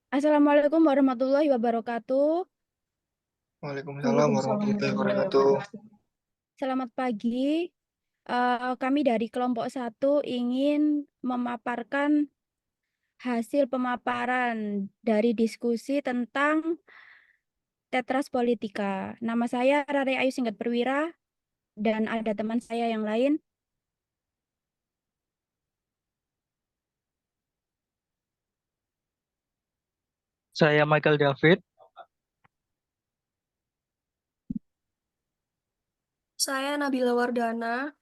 Assalamualaikum warahmatullahi wabarakatuh. Waalaikumsalam Waalaikumsalam warahmatullahi warahmatullahi wabarakatuh. wabarakatuh. Selamat pagi. Kami dari kelompok 1 ingin memaparkan hasil pemaparan dari diskusi tentang Tetras Politika. Nama saya Rare Ayu Singgat Perwira dan ada teman saya yang lain. Saya Michael David. Saya Nabila Wardana.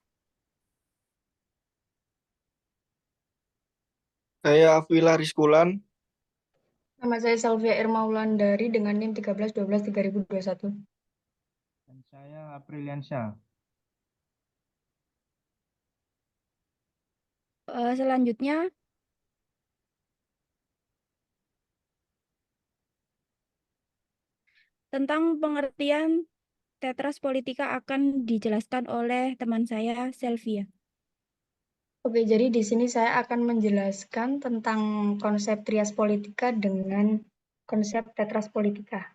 Saya Afwila Rizkulan. Nama saya Salvia Irma Wulandari dengan NIM 1312-3021. Dan saya Apriliansyah. Selanjutnya, tentang pengertian Tetras Politika akan dijelaskan oleh teman saya, Selvia. Oke, jadi di sini saya akan menjelaskan tentang konsep trias politika dengan konsep tetras politika.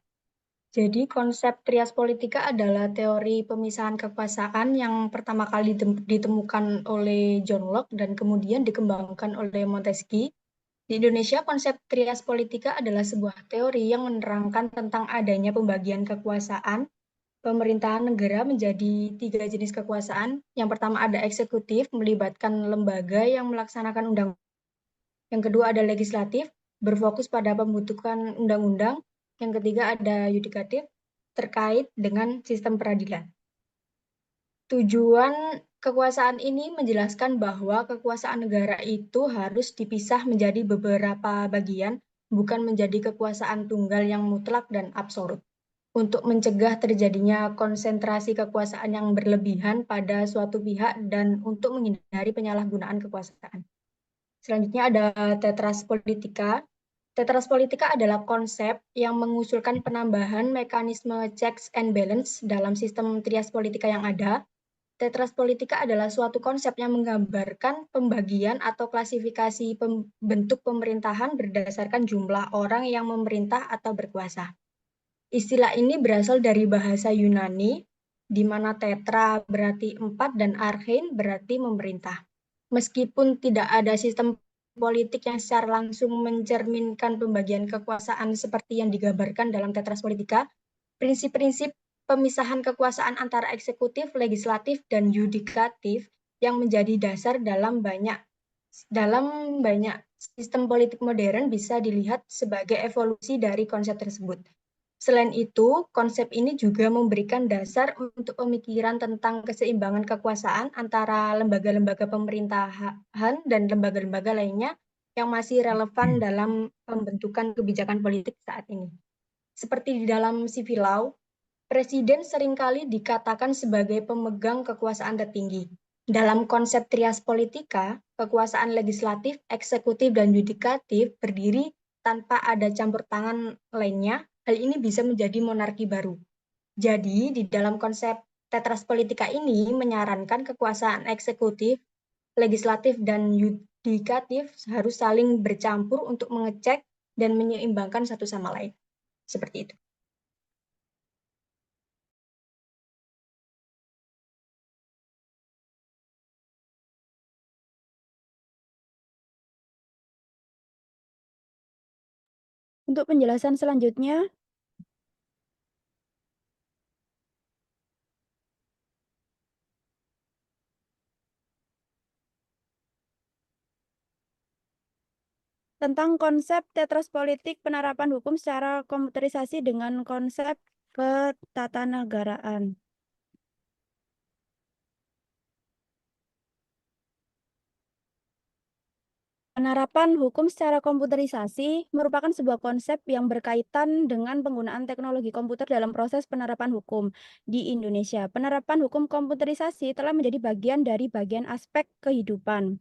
Jadi konsep trias politika adalah teori pemisahan kekuasaan yang pertama kali ditemukan oleh John Locke dan kemudian dikembangkan oleh Montesquieu. Di Indonesia, konsep trias politika adalah sebuah teori yang menerangkan tentang adanya pembagian kekuasaan pemerintahan negara menjadi 3 jenis kekuasaan. Yang pertama ada eksekutif, melibatkan lembaga yang melaksanakan undang. Yang kedua ada legislatif, berfokus pada pembentukan undang-undang. Yang ketiga ada yudikatif, terkait dengan sistem peradilan. Tujuan kekuasaan ini menjelaskan bahwa kekuasaan negara itu harus dipisah menjadi beberapa bagian, bukan menjadi kekuasaan tunggal yang mutlak dan absolut. Untuk mencegah terjadinya konsentrasi kekuasaan yang berlebihan pada suatu pihak dan untuk menghindari penyalahgunaan kekuasaan. Selanjutnya ada tetras politika. Tetras politika adalah konsep yang mengusulkan penambahan mekanisme checks and balance dalam sistem trias politika yang ada. Tetras politika adalah suatu konsep yang menggambarkan pembagian atau klasifikasi bentuk pemerintahan berdasarkan jumlah orang yang memerintah atau berkuasa. Istilah ini berasal dari bahasa Yunani, di mana tetra berarti 4 dan archein berarti memerintah. Meskipun tidak ada sistem politik yang secara langsung mencerminkan pembagian kekuasaan seperti yang digambarkan dalam tetras politika, prinsip-prinsip pemisahan kekuasaan antara eksekutif, legislatif, dan yudikatif yang menjadi dasar dalam banyak sistem politik modern bisa dilihat sebagai evolusi dari konsep tersebut. Selain itu, konsep ini juga memberikan dasar untuk pemikiran tentang keseimbangan kekuasaan antara lembaga-lembaga pemerintahan dan lembaga-lembaga lainnya yang masih relevan dalam pembentukan kebijakan politik saat ini. Seperti di dalam civil law, presiden seringkali dikatakan sebagai pemegang kekuasaan tertinggi. Dalam konsep trias politika, kekuasaan legislatif, eksekutif, dan yudikatif berdiri tanpa ada campur tangan lainnya. Hal ini bisa menjadi monarki baru. Jadi, di dalam konsep tetras politika ini menyarankan kekuasaan eksekutif, legislatif, dan yudikatif harus saling bercampur untuk mengecek dan menyeimbangkan satu sama lain. Seperti itu. Untuk penjelasan selanjutnya, tentang konsep tetras politik penerapan hukum secara komputerisasi dengan konsep ketatanegaraan. Penerapan hukum secara komputerisasi merupakan sebuah konsep yang berkaitan dengan penggunaan teknologi komputer dalam proses penerapan hukum di Indonesia. Penerapan hukum komputerisasi telah menjadi bagian dari bagian aspek kehidupan,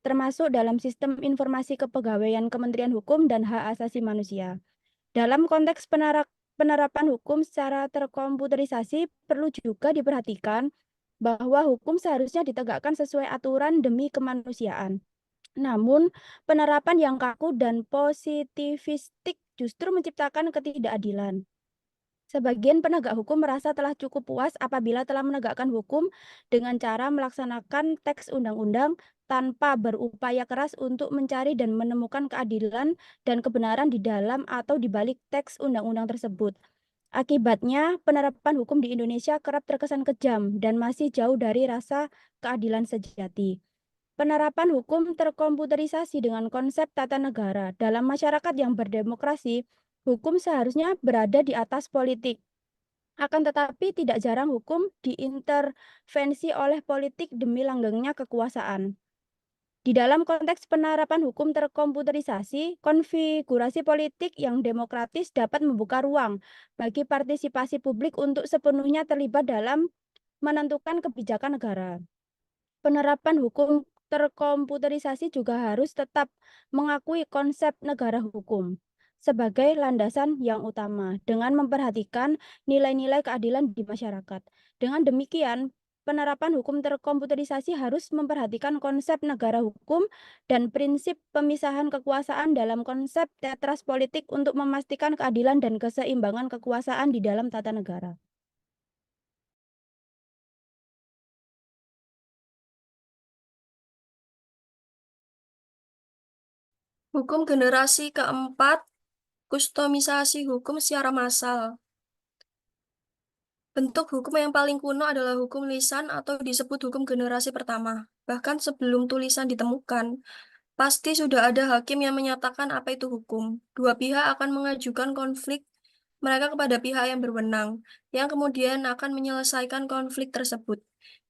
termasuk dalam sistem informasi kepegawaian Kementerian Hukum dan Hak Asasi Manusia. Dalam konteks penerapan hukum secara terkomputerisasi, perlu juga diperhatikan bahwa hukum seharusnya ditegakkan sesuai aturan demi kemanusiaan. Namun, penerapan yang kaku dan positivistik justru menciptakan ketidakadilan. Sebagian penegak hukum merasa telah cukup puas apabila telah menegakkan hukum dengan cara melaksanakan teks undang-undang tanpa berupaya keras untuk mencari dan menemukan keadilan dan kebenaran di dalam atau di balik teks undang-undang tersebut. Akibatnya, penerapan hukum di Indonesia kerap terkesan kejam dan masih jauh dari rasa keadilan sejati. Penerapan hukum terkomputerisasi dengan konsep tata negara dalam masyarakat yang berdemokrasi, hukum seharusnya berada di atas politik. Akan tetapi tidak jarang hukum diintervensi oleh politik demi langgengnya kekuasaan. Di dalam konteks penerapan hukum terkomputerisasi, konfigurasi politik yang demokratis dapat membuka ruang bagi partisipasi publik untuk sepenuhnya terlibat dalam menentukan kebijakan negara. Penerapan hukum terkomputerisasi juga harus tetap mengakui konsep negara hukum sebagai landasan yang utama dengan memperhatikan nilai-nilai keadilan di masyarakat. Dengan demikian, penerapan hukum terkomputerisasi harus memperhatikan konsep negara hukum dan prinsip pemisahan kekuasaan dalam konsep teatras politik untuk memastikan keadilan dan keseimbangan kekuasaan di dalam tata negara. Hukum generasi keempat, kustomisasi hukum secara massal. Bentuk hukum yang paling kuno adalah hukum lisan atau disebut hukum generasi pertama. Bahkan sebelum tulisan ditemukan, pasti sudah ada hakim yang menyatakan apa itu hukum. Dua pihak akan mengajukan konflik mereka kepada pihak yang berwenang, yang kemudian akan menyelesaikan konflik tersebut.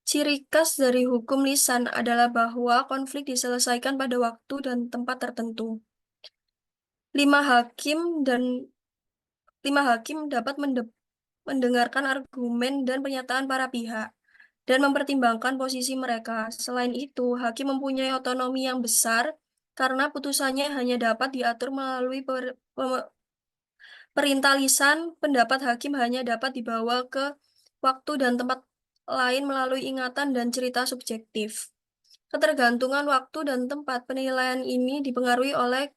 Ciri khas dari hukum lisan adalah bahwa konflik diselesaikan pada waktu dan tempat tertentu. Lima hakim dapat mendengarkan argumen dan pernyataan para pihak dan mempertimbangkan posisi mereka. Selain itu, hakim mempunyai otonomi yang besar karena putusannya hanya dapat diatur melalui perintah lisan. Pendapat hakim hanya dapat dibawa ke waktu dan tempat lain melalui ingatan dan cerita subjektif. Ketergantungan waktu dan tempat penilaian ini dipengaruhi oleh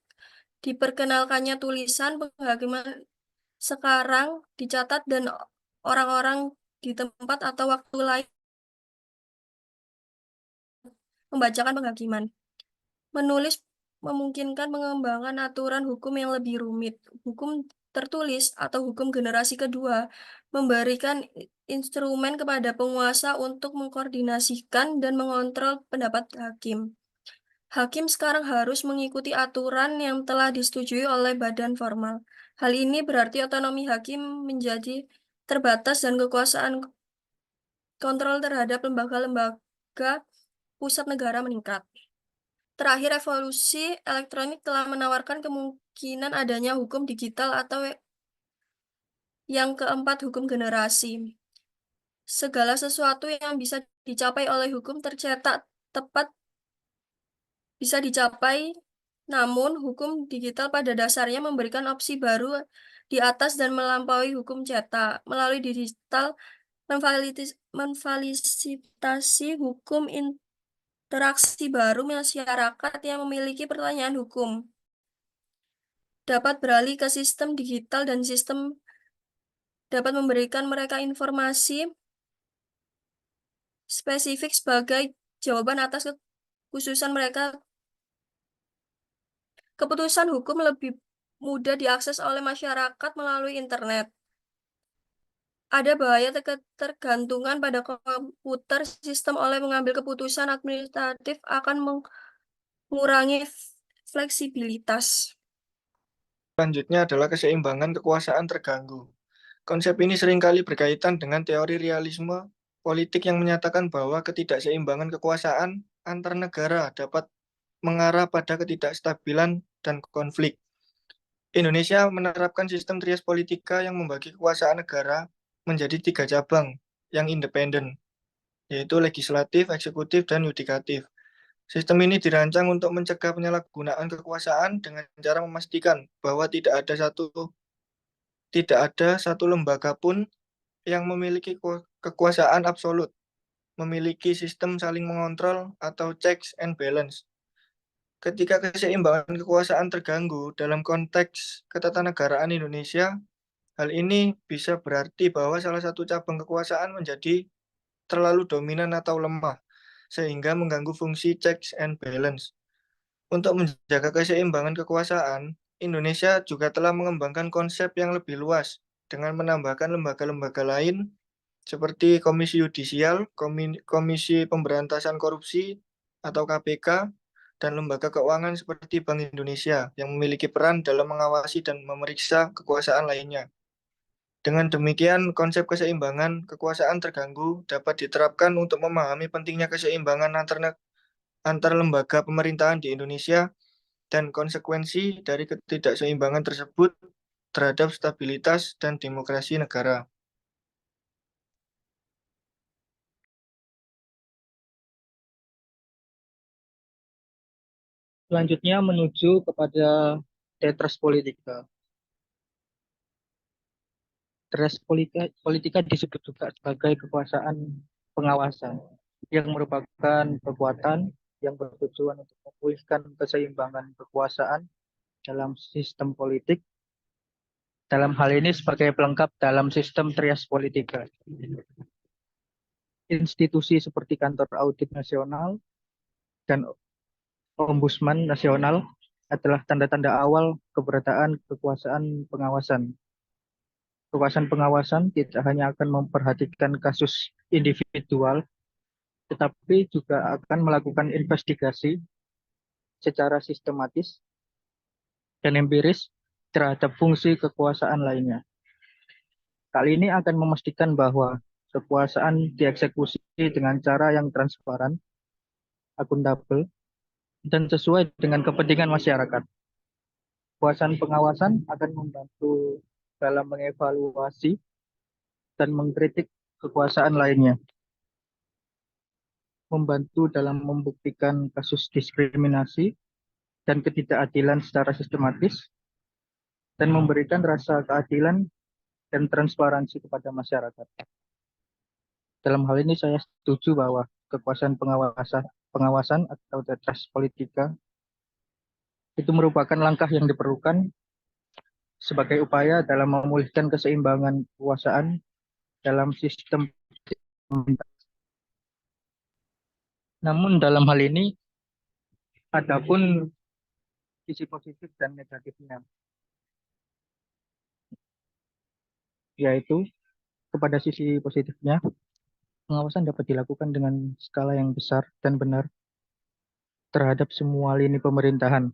diperkenalkannya tulisan penghakiman sekarang dicatat dan orang-orang di tempat atau waktu lain membacakan penghakiman. Menulis memungkinkan pengembangan aturan hukum yang lebih rumit. Hukum tertulis atau hukum generasi kedua memberikan instrumen kepada penguasa untuk mengkoordinasikan dan mengontrol pendapat hakim. Hakim sekarang harus mengikuti aturan yang telah disetujui oleh badan formal. Hal ini berarti otonomi hakim menjadi terbatas dan kekuasaan kontrol terhadap lembaga-lembaga pusat negara meningkat. Terakhir, revolusi elektronik telah menawarkan kemungkinan adanya hukum digital atau yang keempat, hukum generasi. Segala sesuatu yang bisa dicapai oleh hukum tercetak tepat bisa dicapai, namun hukum digital pada dasarnya memberikan opsi baru di atas dan melampaui hukum cetak. Melalui digital, memfasilitasi hukum interaksi baru masyarakat yang memiliki pertanyaan hukum dapat beralih ke sistem digital dan sistem dapat memberikan mereka informasi spesifik sebagai jawaban atas kekhususan mereka. Keputusan hukum lebih mudah diakses oleh masyarakat melalui internet. Ada bahaya ketergantungan pada komputer sistem oleh mengambil keputusan administratif akan mengurangi fleksibilitas. Selanjutnya adalah keseimbangan kekuasaan terganggu. Konsep ini seringkali berkaitan dengan teori realisme politik yang menyatakan bahwa ketidakseimbangan kekuasaan antar negara dapat mengarah pada ketidakstabilan dan konflik. Indonesia menerapkan sistem trias politika yang membagi kekuasaan negara menjadi 3 cabang yang independen, yaitu legislatif, eksekutif, dan yudikatif. Sistem ini dirancang untuk mencegah penyalahgunaan kekuasaan dengan cara memastikan bahwa tidak ada satu lembaga pun yang memiliki kekuasaan absolut, memiliki sistem saling mengontrol atau checks and balance. Ketika keseimbangan kekuasaan terganggu dalam konteks ketatanegaraan Indonesia, hal ini bisa berarti bahwa salah satu cabang kekuasaan menjadi terlalu dominan atau lemah, sehingga mengganggu fungsi checks and balance. Untuk menjaga keseimbangan kekuasaan, Indonesia juga telah mengembangkan konsep yang lebih luas dengan menambahkan lembaga-lembaga lain seperti Komisi Yudisial, Komisi Pemberantasan Korupsi atau KPK, dan lembaga keuangan seperti Bank Indonesia yang memiliki peran dalam mengawasi dan memeriksa kekuasaan lainnya. Dengan demikian, konsep keseimbangan kekuasaan terganggu dapat diterapkan untuk memahami pentingnya keseimbangan antar lembaga pemerintahan di Indonesia dan konsekuensi dari ketidakseimbangan tersebut terhadap stabilitas dan demokrasi negara. Selanjutnya menuju kepada Tetras Politika. Tetras Politika disebut juga sebagai kekuasaan pengawasan yang merupakan kekuatan yang bertujuan untuk memulihkan keseimbangan kekuasaan dalam sistem politik. Dalam hal ini sebagai pelengkap dalam sistem trias politika. Institusi seperti Kantor Audit Nasional dan Ombudsman Nasional adalah tanda-tanda awal keberadaan kekuasaan pengawasan. Kekuasaan pengawasan tidak hanya akan memperhatikan kasus individual, tetapi juga akan melakukan investigasi secara sistematis dan empiris terhadap fungsi kekuasaan lainnya. Kali ini akan memastikan bahwa kekuasaan dieksekusi dengan cara yang transparan, akuntabel, dan sesuai dengan kepentingan masyarakat. Kekuasaan pengawasan akan membantu dalam mengevaluasi dan mengkritik kekuasaan lainnya, membantu dalam membuktikan kasus diskriminasi dan ketidakadilan secara sistematis, dan memberikan rasa keadilan dan transparansi kepada masyarakat. Dalam hal ini saya setuju bahwa kekuasaan pengawasan atau Tetras Politika itu merupakan langkah yang diperlukan sebagai upaya dalam memulihkan keseimbangan kekuasaan dalam sistem pemerintah. Namun dalam hal ini ada pun sisi positif dan negatifnya, yaitu kepada sisi positifnya, pengawasan dapat dilakukan dengan skala yang besar dan benar terhadap semua lini pemerintahan.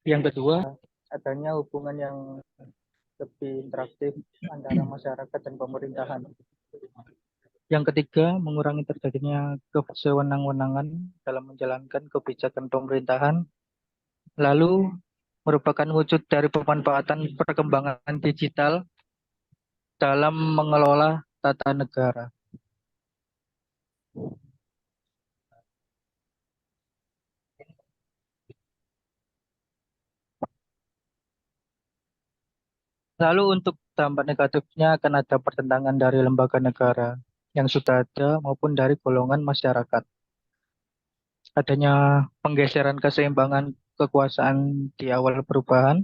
Yang kedua, adanya hubungan yang lebih interaktif antara masyarakat dan pemerintahan. Yang ketiga, mengurangi terjadinya kesewenang-wenangan dalam menjalankan kebijakan pemerintahan, lalu merupakan wujud dari pemanfaatan perkembangan digital dalam mengelola tata negara. Lalu untuk dampak negatifnya akan ada pertentangan dari lembaga negara yang sudah ada maupun dari golongan masyarakat. Adanya penggeseran keseimbangan kekuasaan di awal perubahan,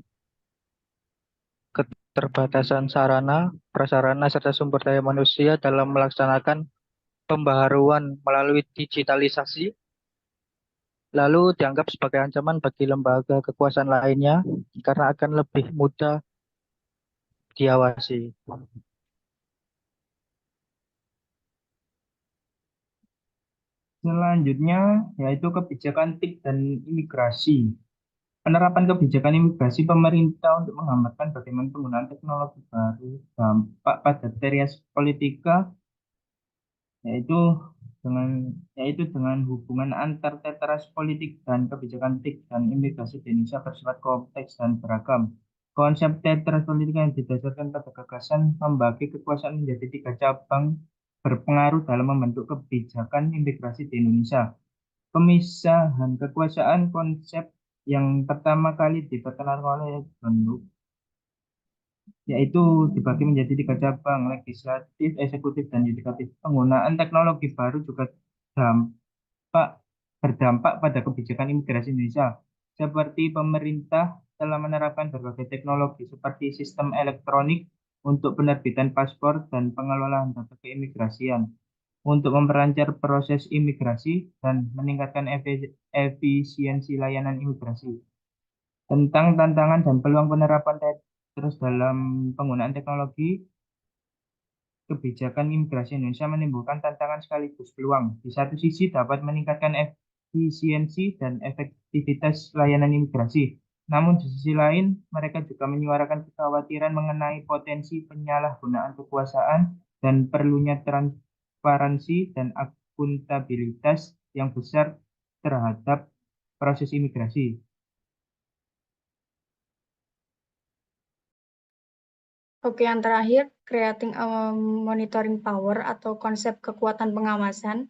keterbatasan sarana, prasarana, serta sumber daya manusia dalam melaksanakan pembaharuan melalui digitalisasi, lalu dianggap sebagai ancaman bagi lembaga kekuasaan lainnya karena akan lebih mudah diawasi. Selanjutnya yaitu kebijakan TIK dan imigrasi. Penerapan kebijakan imigrasi pemerintah untuk menghambatkan bagaimana penggunaan teknologi baru dampak pada trias politika yaitu dengan hubungan antar tetras politik dan kebijakan TIK dan imigrasi di Indonesia bersifat kompleks dan beragam. Konsep tetras politika yang didasarkan pada gagasan membagi kekuasaan menjadi 3 cabang berpengaruh dalam membentuk kebijakan imigrasi di Indonesia. Pemisahan kekuasaan konsep yang pertama kali diperkenalkan oleh John Locke, yaitu dibagi menjadi 3 cabang, legislatif, eksekutif, dan yudikatif. Penggunaan teknologi baru juga dampak berdampak pada kebijakan imigrasi Indonesia, seperti pemerintah telah menerapkan berbagai teknologi seperti sistem elektronik untuk penerbitan paspor dan pengelolaan data keimigrasian untuk memperlancar proses imigrasi dan meningkatkan efisiensi layanan imigrasi. Tentang tantangan dan peluang penerapan terus dalam penggunaan teknologi, kebijakan imigrasi Indonesia menimbulkan tantangan sekaligus peluang. Di satu sisi dapat meningkatkan efisiensi dan efektivitas layanan imigrasi. Namun di sisi lain, mereka juga menyuarakan kekhawatiran mengenai potensi penyalahgunaan kekuasaan dan perlunya transparansi dan akuntabilitas yang besar terhadap proses imigrasi. Oke, yang terakhir, creating a monitoring power atau konsep kekuatan pengawasan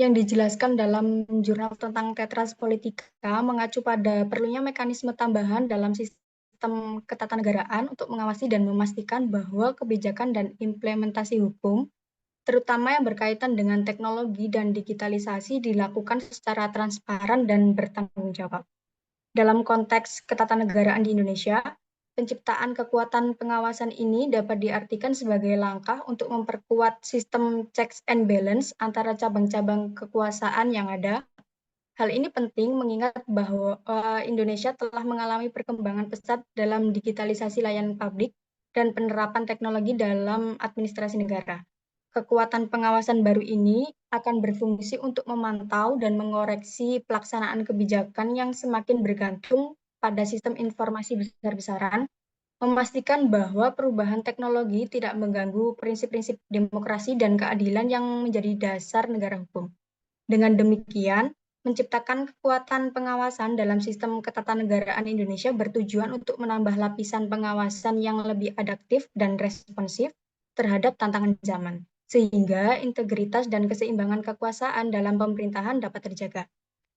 yang dijelaskan dalam jurnal tentang Tetras Politika mengacu pada perlunya mekanisme tambahan dalam sistem ketatanegaraan untuk mengawasi dan memastikan bahwa kebijakan dan implementasi hukum, terutama yang berkaitan dengan teknologi dan digitalisasi, dilakukan secara transparan dan bertanggung jawab. Dalam konteks ketatanegaraan di Indonesia, penciptaan kekuatan pengawasan ini dapat diartikan sebagai langkah untuk memperkuat sistem checks and balance antara cabang-cabang kekuasaan yang ada. Hal ini penting mengingat bahwa Indonesia telah mengalami perkembangan pesat dalam digitalisasi layanan publik dan penerapan teknologi dalam administrasi negara. Kekuatan pengawasan baru ini akan berfungsi untuk memantau dan mengoreksi pelaksanaan kebijakan yang semakin bergantung pada sistem informasi besar-besaran, memastikan bahwa perubahan teknologi tidak mengganggu prinsip-prinsip demokrasi dan keadilan yang menjadi dasar negara hukum. Dengan demikian, menciptakan kekuatan pengawasan dalam sistem ketatanegaraan Indonesia bertujuan untuk menambah lapisan pengawasan yang lebih adaptif dan responsif terhadap tantangan zaman, sehingga integritas dan keseimbangan kekuasaan dalam pemerintahan dapat terjaga.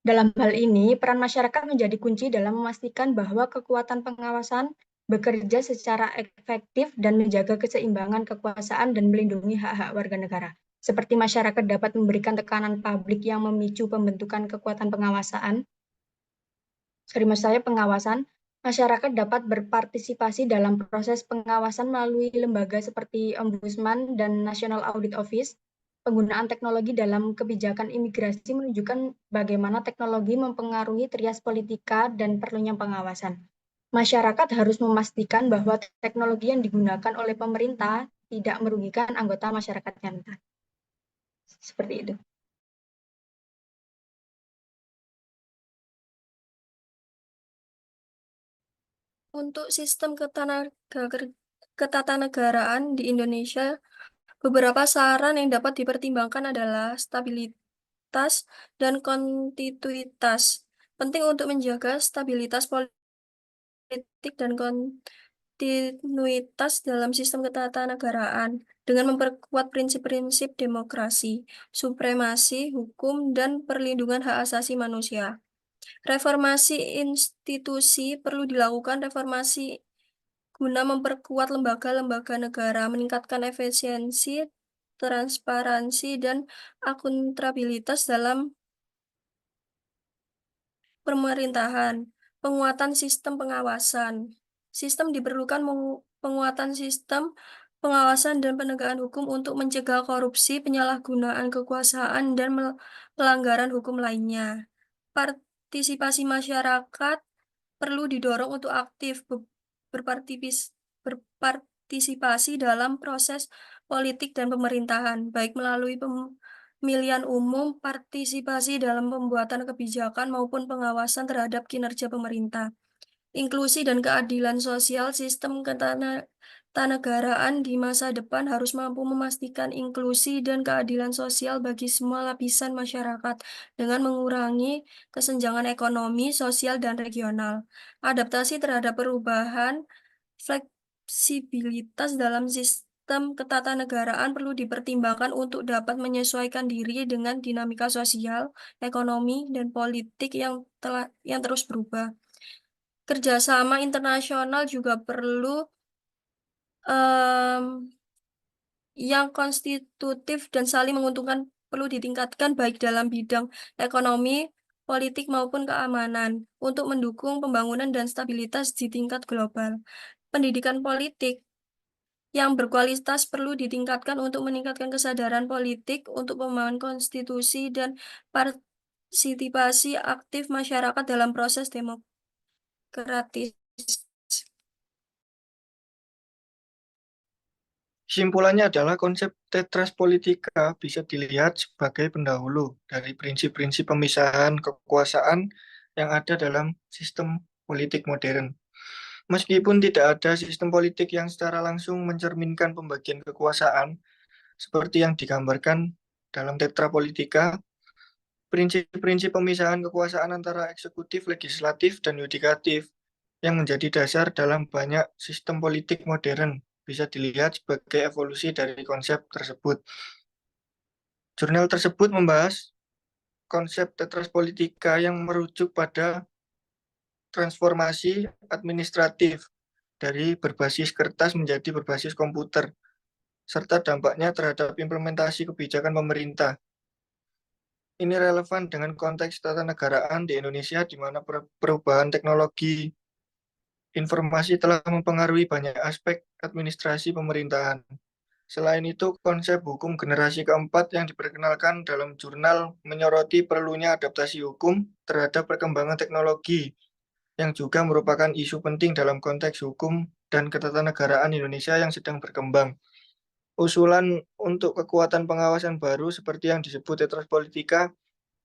Dalam hal ini, peran masyarakat menjadi kunci dalam memastikan bahwa kekuatan pengawasan bekerja secara efektif dan menjaga keseimbangan kekuasaan dan melindungi hak-hak warga negara. Seperti masyarakat dapat memberikan tekanan publik yang memicu pembentukan kekuatan pengawasan, masyarakat dapat berpartisipasi dalam proses pengawasan melalui lembaga seperti Ombudsman dan National Audit Office. Penggunaan teknologi dalam kebijakan imigrasi menunjukkan bagaimana teknologi mempengaruhi trias politika dan perlunya pengawasan. Masyarakat harus memastikan bahwa teknologi yang digunakan oleh pemerintah tidak merugikan anggota masyarakat yang rentan. Seperti itu. Untuk sistem ketatanegaraan di Indonesia, beberapa saran yang dapat dipertimbangkan adalah stabilitas dan kontinuitas. Penting untuk menjaga stabilitas politik dan kontinuitas dalam sistem ketatanegaraan dengan memperkuat prinsip-prinsip demokrasi, supremasi hukum, dan perlindungan hak asasi manusia. Reformasi institusi perlu dilakukan reformasi guna memperkuat lembaga-lembaga negara, meningkatkan efisiensi, transparansi, dan akuntabilitas dalam pemerintahan. Penguatan sistem pengawasan. Sistem diperlukan penguatan sistem pengawasan dan penegakan hukum untuk mencegah korupsi, penyalahgunaan kekuasaan, dan pelanggaran hukum lainnya. Partisipasi masyarakat perlu didorong untuk aktif berpartisipasi dalam proses politik dan pemerintahan, baik melalui pemilihan umum, partisipasi dalam pembuatan kebijakan, maupun pengawasan terhadap kinerja pemerintah. Inklusi dan keadilan sosial sistem ketatanegaraan di masa depan harus mampu memastikan inklusi dan keadilan sosial bagi semua lapisan masyarakat dengan mengurangi kesenjangan ekonomi, sosial, dan regional. Adaptasi terhadap perubahan, fleksibilitas dalam sistem ketatanegaraan perlu dipertimbangkan untuk dapat menyesuaikan diri dengan dinamika sosial, ekonomi, dan politik yang terus berubah. Kerjasama internasional juga perlu yang konstitutif dan saling menguntungkan perlu ditingkatkan baik dalam bidang ekonomi, politik maupun keamanan untuk mendukung pembangunan dan stabilitas di tingkat global. Pendidikan politik yang berkualitas perlu ditingkatkan untuk meningkatkan kesadaran politik untuk pemahaman konstitusi dan partisipasi aktif masyarakat dalam proses demokratis. Kesimpulannya adalah konsep tetras politika bisa dilihat sebagai pendahulu dari prinsip-prinsip pemisahan kekuasaan yang ada dalam sistem politik modern. Meskipun tidak ada sistem politik yang secara langsung mencerminkan pembagian kekuasaan seperti yang digambarkan dalam tetra politika, prinsip-prinsip pemisahan kekuasaan antara eksekutif, legislatif, dan yudikatif yang menjadi dasar dalam banyak sistem politik modern bisa dilihat sebagai evolusi dari konsep tersebut. Jurnal tersebut membahas konsep tetras politika yang merujuk pada transformasi administratif dari berbasis kertas menjadi berbasis komputer, serta dampaknya terhadap implementasi kebijakan pemerintah. Ini relevan dengan konteks tata negaraan di Indonesia di mana perubahan teknologi informasi telah mempengaruhi banyak aspek administrasi pemerintahan. Selain itu, konsep hukum generasi keempat yang diperkenalkan dalam jurnal menyoroti perlunya adaptasi hukum terhadap perkembangan teknologi, yang juga merupakan isu penting dalam konteks hukum dan ketatanegaraan Indonesia yang sedang berkembang. Usulan untuk kekuatan pengawasan baru seperti yang disebut Tetras Politika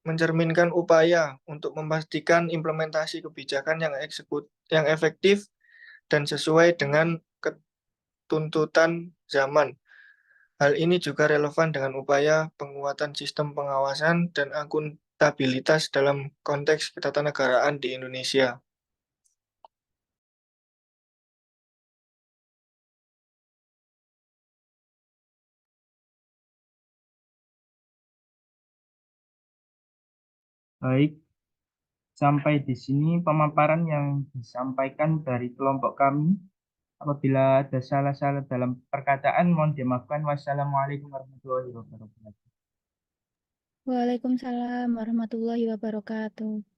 mencerminkan upaya untuk memastikan implementasi kebijakan yang efektif dan sesuai dengan tuntutan zaman. Hal ini juga relevan dengan upaya penguatan sistem pengawasan dan akuntabilitas dalam konteks ketatanegaraan di Indonesia. Baik, sampai di sini pemaparan yang disampaikan dari kelompok kami. Apabila ada salah-salah dalam perkataan, mohon dimaafkan. Wassalamualaikum warahmatullahi wabarakatuh. Waalaikumsalam warahmatullahi wabarakatuh.